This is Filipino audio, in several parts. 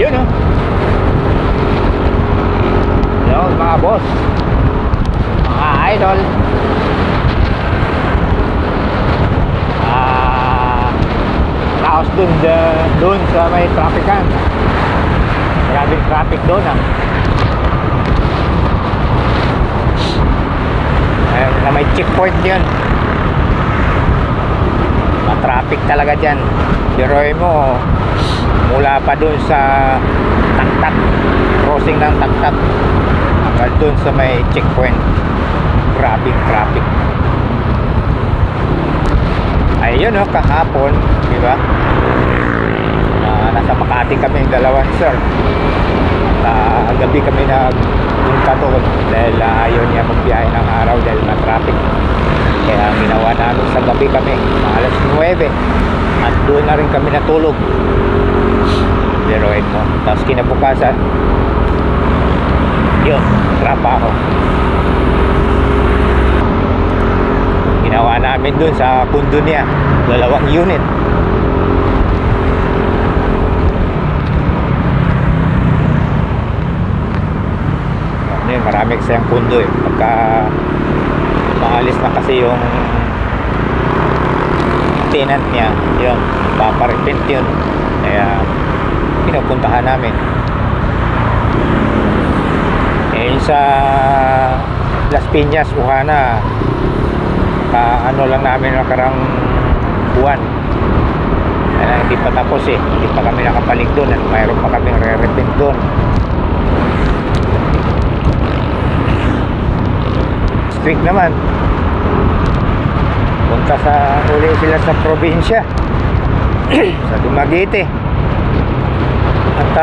Yun oh. Yun mga boss, mga idol. Kaos dun sa may traffican. Maraming traffic doon ah. Ayun, na may checkpoint yun. Traffic talaga dyan. Biroy mo mula pa dun sa Taktak, crossing ng Taktak hanggang dun sa may checkpoint. Grabing traffic. Ayun o, kahapon, di ba? Nasa Makati kami dalawan sir. At gabi kami nagpunta doon dahil ayaw niya magbiyahe ng araw dahil na-traffic. Kaya ginawa namin sa gabi kami, alas 9, at doon na rin kami natulog. Biruin mo. Tapos kinabukasan, yun, trabaho. Ginawa namin doon sa pundo niya, 2 unit. Marami kasi ang pundo eh. Pagka maalis na kasi yung tenant niya, yun, paparepent yun. Kaya pinupuntahan namin. Eh sa Las Piñas, Ujana, ano lang namin nakarang buwan. Kaya hindi pa tapos eh. Hindi pa kami nakapalig doon. Mayroon pa kami re-repent doon. Strict naman. Punta uli sila sa probinsya sa Dumaguete. At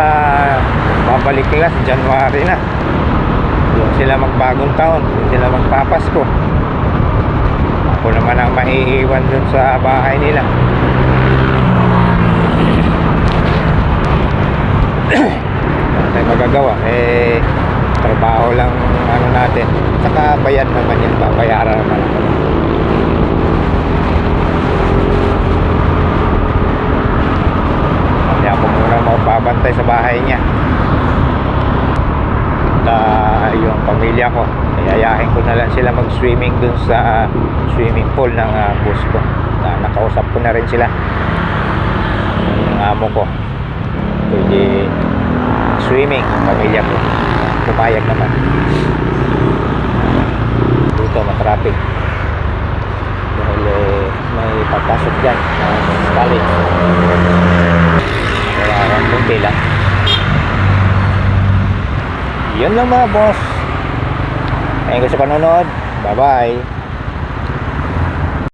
babalik nila sa January na. Doon sila magbagong taon, doon sila magpapasko. Ako naman ang maiiwan doon sa bahay nila. Ano tayo magagawa? Eh, trabaho lang ano natin. Saka bayad naman yan, babayaran naman ako. Kaya ako muna magbabantay sa bahay niya. At yung pamilya ko, yayahin ko na lang sila mag-swimming dun sa swimming pool ng bus ko. Nakausap ko na rin sila, yung amo ko. Pwede swimming ang pamilya ko. Pumayag naman. Dito matraffic dahil may papasok dyan college. Kaya kunti lang. Yun lang mga boss. Ayun ko sa panonood. Bye bye.